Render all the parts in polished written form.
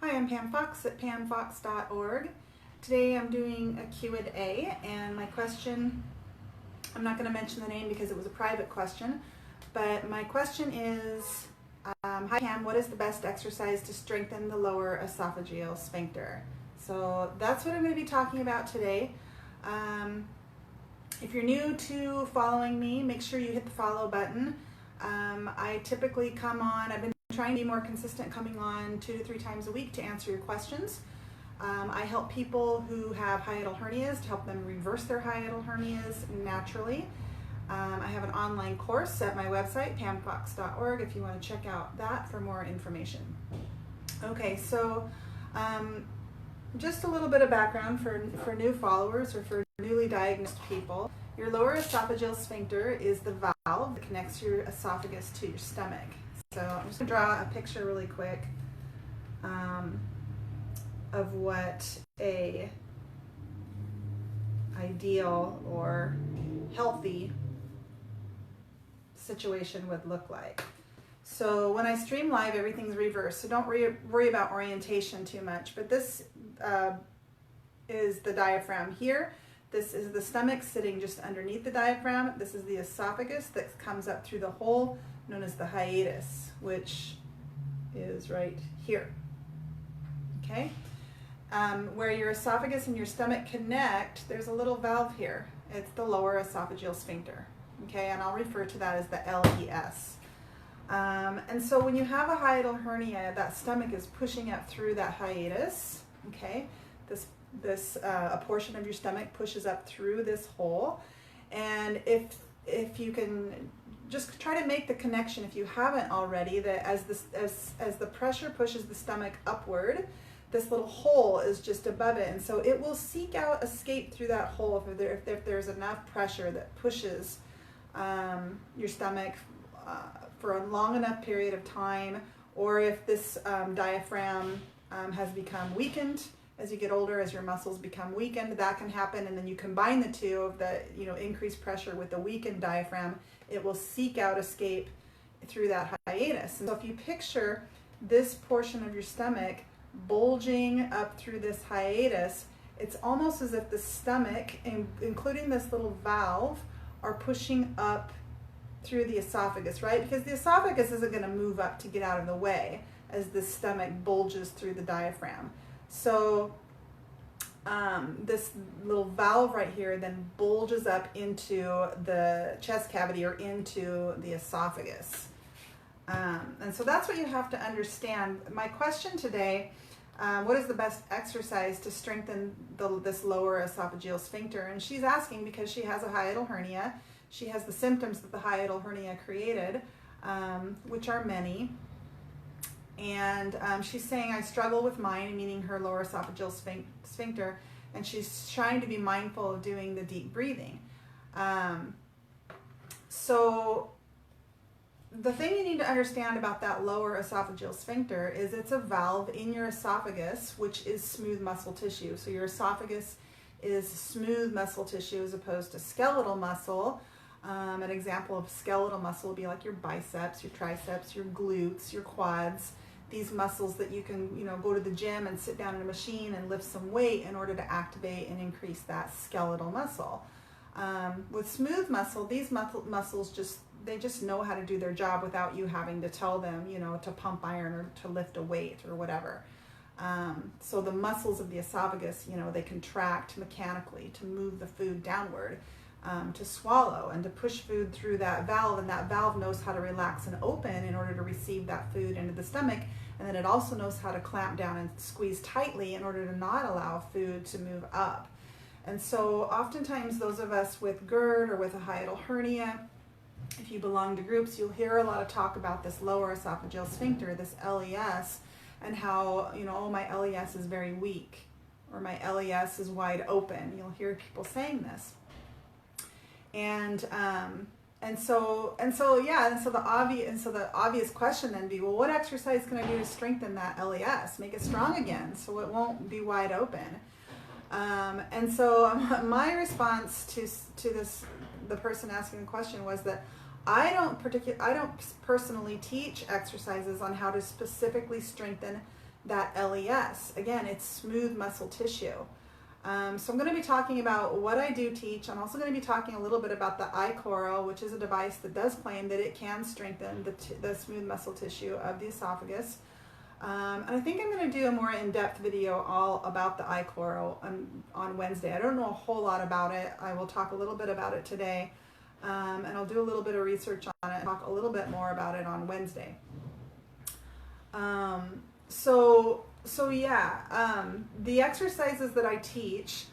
Hi, I'm Pam Fox at pamfox.org. Today I'm doing a Q&A, and my question, I'm not going to mention the name because it was a private question, but my question is, hi Pam, what is the best exercise to strengthen the lower esophageal sphincter? So that's what I'm going to be talking about today. If you're new to following me, make sure you hit the follow button. I typically come on, I've been trying to be more consistent, coming on 2 to 3 times a week to answer your questions. I help people who have hiatal hernias to help them reverse their hiatal hernias naturally. I have an online course at my website, pamfox.org, if you want to check out that for more information. Okay, so just a little bit of background for new followers or for newly diagnosed people. Your lower esophageal sphincter is the valve that connects your esophagus to your stomach. So I'm just going to draw a picture really quick of what a ideal or healthy situation would look like. So when I stream live, everything's reversed, so don't worry about orientation too much. But this is the diaphragm here. This is the stomach sitting just underneath the diaphragm. This is the esophagus that comes up through the hole known as the hiatus, which is right here. Okay? Where your esophagus and your stomach connect, there's a little valve here. It's the lower esophageal sphincter. Okay, and I'll refer to that as the LES. And so when you have a hiatal hernia, that stomach is pushing up through that hiatus. Okay, a portion of your stomach pushes up through this hole, and if you can just try to make the connection, if you haven't already, that as the pressure pushes the stomach upward, this little hole is just above it, and so it will seek out escape through that hole if there's enough pressure that pushes your stomach for a long enough period of time, or if this diaphragm has become weakened as you get older, as your muscles become weakened, that can happen, and then you combine the two of the increased pressure with the weakened diaphragm, it will seek out escape through that hiatus. And so if you picture this portion of your stomach bulging up through this hiatus, it's almost as if the stomach, including this little valve, are pushing up through the esophagus, right? Because the esophagus isn't going to move up to get out of the way as the stomach bulges through the diaphragm. So this little valve right here then bulges up into the chest cavity or into the esophagus. And so that's what you have to understand. My question today, what is the best exercise to strengthen this lower esophageal sphincter? And she's asking because she has a hiatal hernia. She has the symptoms that the hiatal hernia created, which are many. And she's saying, I struggle with mine, meaning her lower esophageal sphincter, and she's trying to be mindful of doing the deep breathing. So the thing you need to understand about that lower esophageal sphincter is it's a valve in your esophagus, which is smooth muscle tissue. So your esophagus is smooth muscle tissue as opposed to skeletal muscle. An example of skeletal muscle would be like your biceps, your triceps, your glutes, your quads. These muscles that you can, go to the gym and sit down in a machine and lift some weight in order to activate and increase that skeletal muscle. With smooth muscle, these muscles just know how to do their job without you having to tell them, to pump iron or to lift a weight or whatever. So the muscles of the esophagus, they contract mechanically to move the food downward, to swallow and to push food through that valve, and that valve knows how to relax and open in order to receive that food into the stomach, and then it also knows how to clamp down and squeeze tightly in order to not allow food to move up. And so oftentimes those of us with GERD or with a hiatal hernia, if you belong to groups, you'll hear a lot of talk about this lower esophageal sphincter, this LES, and how, oh, my LES is very weak, or my LES is wide open. You'll hear people saying this. And so the obvious question then be, well, what exercise can I do to strengthen that LES, make it strong again so it won't be wide open? And so my response to the person asking the question was that I don't personally teach exercises on how to specifically strengthen that LES. Again, it's smooth muscle tissue. So I'm going to be talking about what I do teach. I'm also going to be talking a little bit about the iChiroo, which is a device that does claim that it can strengthen the smooth muscle tissue of the esophagus. And I think I'm going to do a more in-depth video all about the iChiroo on Wednesday. I don't know a whole lot about it. I will talk a little bit about it today, and I'll do a little bit of research on it and talk a little bit more about it on Wednesday. The exercises that I teach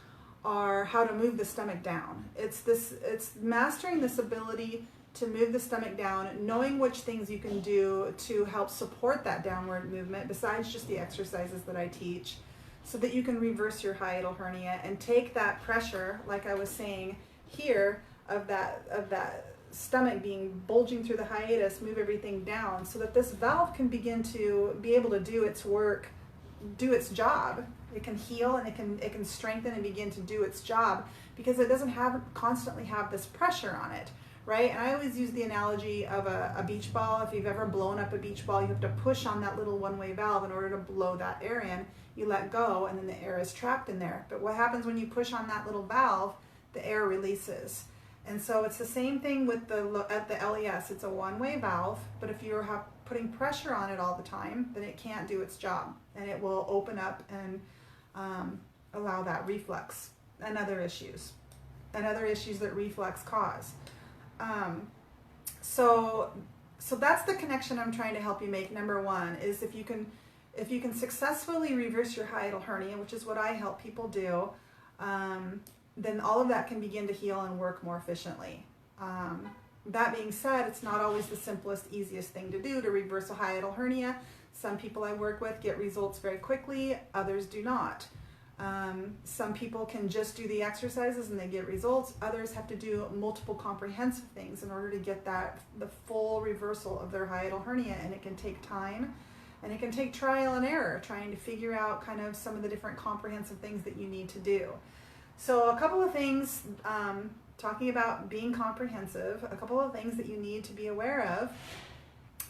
are how to move the stomach down. It's mastering this ability to move the stomach down, knowing which things you can do to help support that downward movement besides just the exercises that I teach, so that you can reverse your hiatal hernia and take that pressure, like I was saying here, of that stomach being bulging through the hiatus, move everything down so that this valve can begin to be able to do its work, do its job. It can heal and it can strengthen and begin to do its job because it doesn't constantly have this pressure on it, right? And I always use the analogy of a beach ball. If you've ever blown up a beach ball, you have to push on that little one-way valve in order to blow that air in. You let go and then the air is trapped in there. But what happens when you push on that little valve? The air releases. And so it's the same thing with the LES. It's a one-way valve, but if you're putting pressure on it all the time, then it can't do its job, and it will open up and allow that reflux and other issues that reflux cause. So that's the connection I'm trying to help you make. Number one is if you can successfully reverse your hiatal hernia, which is what I help people do, then all of that can begin to heal and work more efficiently. That being said, it's not always the simplest, easiest thing to do to reverse a hiatal hernia. Some people I work with get results very quickly, others do not. Some people can just do the exercises and they get results. Others have to do multiple comprehensive things in order to get the full reversal of their hiatal hernia, and it can take time. And it can take trial and error, trying to figure out kind of some of the different comprehensive things that you need to do. So a couple of things, talking about being comprehensive, a couple of things that you need to be aware of.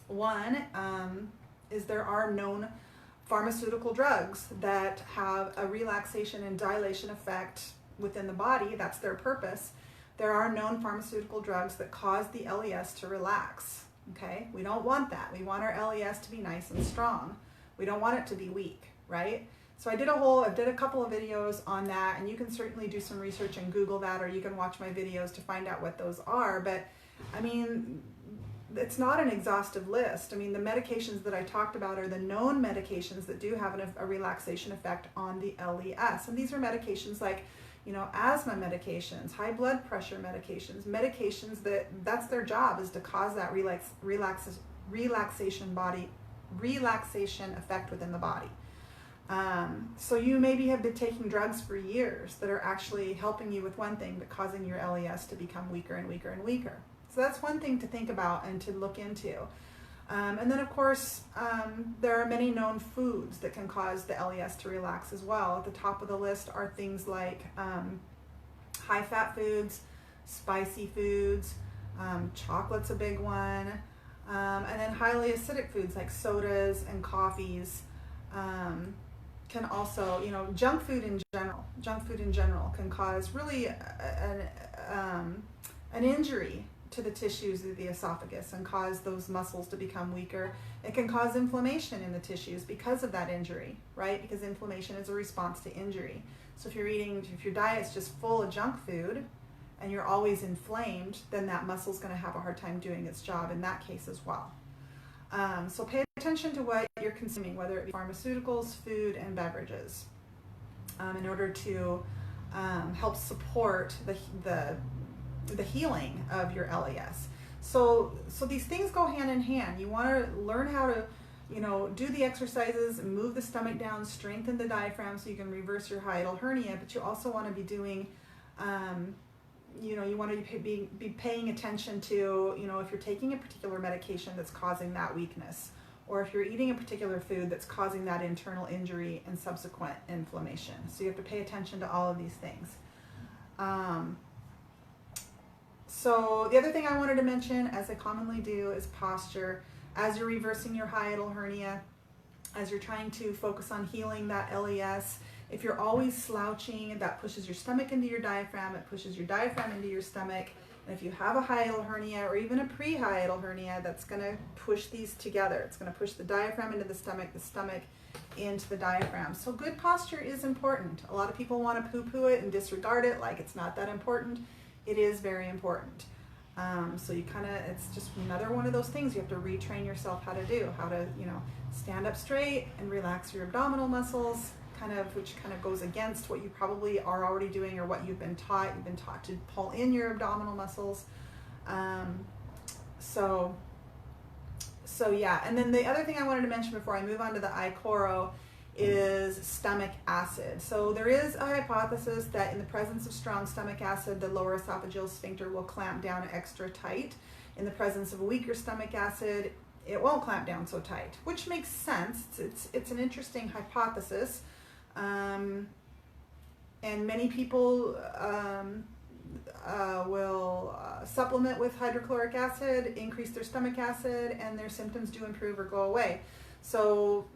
One is there are known pharmaceutical drugs that have a relaxation and dilation effect within the body. That's their purpose. There are known pharmaceutical drugs that cause the LES to relax. Okay, we don't want that. We want our LES to be nice and strong. We don't want it to be weak, right? So I did a couple of videos on that, and you can certainly do some research and Google that, or you can watch my videos to find out what those are. But I mean, it's not an exhaustive list. I mean, the medications that I talked about are the known medications that do have a relaxation effect on the LES. And these are medications like, asthma medications, high blood pressure medications, that's their job, is to cause that relaxation effect within the body. So you maybe have been taking drugs for years that are actually helping you with one thing, but causing your LES to become weaker and weaker and weaker. So that's one thing to think about and to look into. And then, of course, there are many known foods that can cause the LES to relax as well. At the top of the list are things like high-fat foods, spicy foods, chocolate's a big one, and then highly acidic foods like sodas and coffees. Can also, junk food in general can cause really an injury to the tissues of the esophagus and cause those muscles to become weaker. It can cause inflammation in the tissues because of that injury, right? Because inflammation is a response to injury. So if your diet's just full of junk food and you're always inflamed, then that muscle's going to have a hard time doing its job in that case as well. So pay attention to what you're consuming, whether it be pharmaceuticals, food, and beverages, in order to help support the healing of your LES. So these things go hand in hand. You want to learn how to, do the exercises, move the stomach down, strengthen the diaphragm so you can reverse your hiatal hernia, but you also want to be doing you want to be paying attention to, if you're taking a particular medication that's causing that weakness, or if you're eating a particular food that's causing that internal injury and subsequent inflammation. So you have to pay attention to all of these things. So the other thing I wanted to mention, as I commonly do, is posture. As you're reversing your hiatal hernia, as you're trying to focus on healing that LES. If you're always slouching, that pushes your stomach into your diaphragm, it pushes your diaphragm into your stomach. And if you have a hiatal hernia or even a pre-hiatal hernia, that's going to push these together. It's going to push the diaphragm into the stomach into the diaphragm. So good posture is important. A lot of people want to poo-poo it and disregard it like it's not that important. It is very important. So you kind of, it's just another one of those things you have to retrain yourself how to do, how to, you know, stand up straight and relax your abdominal muscles, which kind of goes against what you probably are already doing or what you've been taught. You've been taught to pull in your abdominal muscles. So yeah, and then the other thing I wanted to mention before I move on to the iChiroo is stomach acid. So there is a hypothesis that in the presence of strong stomach acid, the lower esophageal sphincter will clamp down extra tight. In the presence of a weaker stomach acid, it won't clamp down so tight, which makes sense. It's an interesting hypothesis. And many people will supplement with hydrochloric acid, increase their stomach acid, and their symptoms do improve or go away. So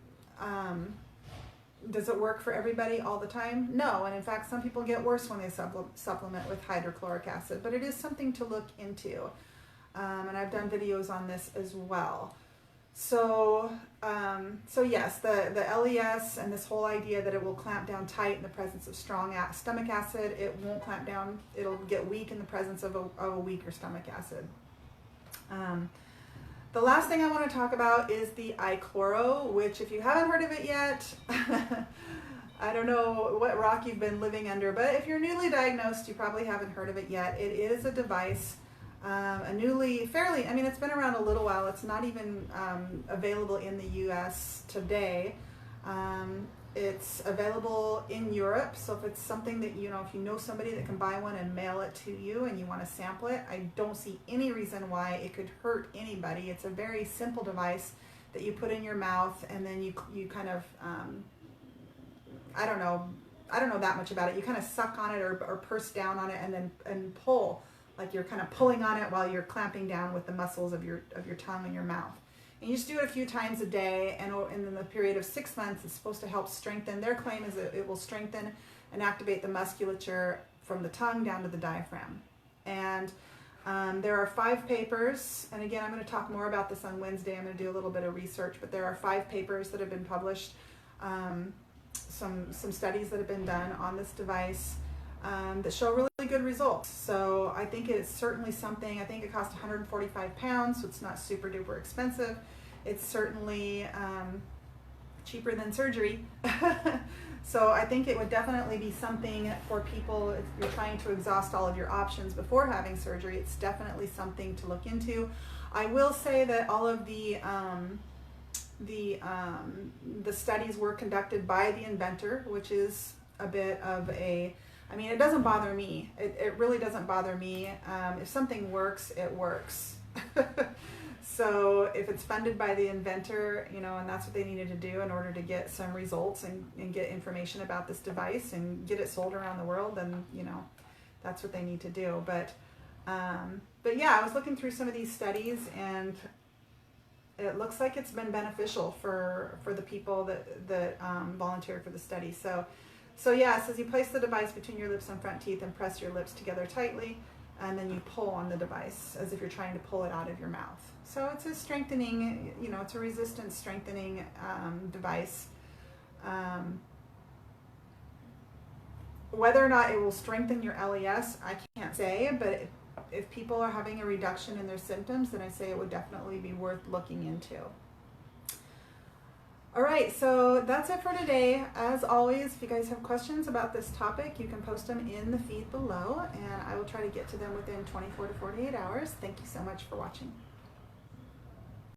does it work for everybody all the time? No, and in fact some people get worse when they supplement with hydrochloric acid, but it is something to look into. And I've done videos on this as well. So yes, the LES and this whole idea that it will clamp down tight in the presence of strong stomach acid, it won't clamp down, it'll get weak in the presence of a weaker stomach acid. The last thing I want to talk about is the iChiroo, which if you haven't heard of it yet, I don't know what rock you've been living under, but if you're newly diagnosed, you probably haven't heard of it yet. It is a device. It's been around a little while. It's not even available in the US today. It's available in Europe. So if it's something that, you know, if you know somebody that can buy one and mail it to you and you want to sample it, I don't see any reason why it could hurt anybody. It's a very simple device that you put in your mouth, and then you kind of, I don't know that much about it. You kind of suck on it or purse down on it and pull. Like you're kind of pulling on it while you're clamping down with the muscles of your tongue and your mouth. And you just do it a few times a day, and in the period of 6 months, it's supposed to help strengthen. Their claim is that it will strengthen and activate the musculature from the tongue down to the diaphragm. And there are 5 papers, and again, I'm going to talk more about this on Wednesday. I'm going to do a little bit of research, but there are 5 papers that have been published, some studies that have been done on this device. That show really good results. So I think it's certainly something. I think it costs 145 pounds, so it's not super duper expensive. It's certainly cheaper than surgery. So I think it would definitely be something for people if you're trying to exhaust all of your options before having surgery. It's definitely something to look into. I will say that all of the studies were conducted by the inventor, which is a bit of a, I mean, it doesn't bother me. It really doesn't bother me. If something works, it works. So if it's funded by the inventor, you know, and that's what they needed to do in order to get some results and get information about this device and get it sold around the world, then, you know, that's what they need to do. But yeah, I was looking through some of these studies, and it looks like it's been beneficial for the people that volunteered for the study. So yeah, it says you place the device between your lips and front teeth and press your lips together tightly, and then you pull on the device as if you're trying to pull it out of your mouth. So it's a strengthening, you know, it's a resistance strengthening device. Whether or not it will strengthen your LES, I can't say, but if people are having a reduction in their symptoms, then I say it would definitely be worth looking into. All right, so that's it for today. As always, if you guys have questions about this topic, you can post them in the feed below, and I will try to get to them within 24 to 48 hours. Thank you so much for watching.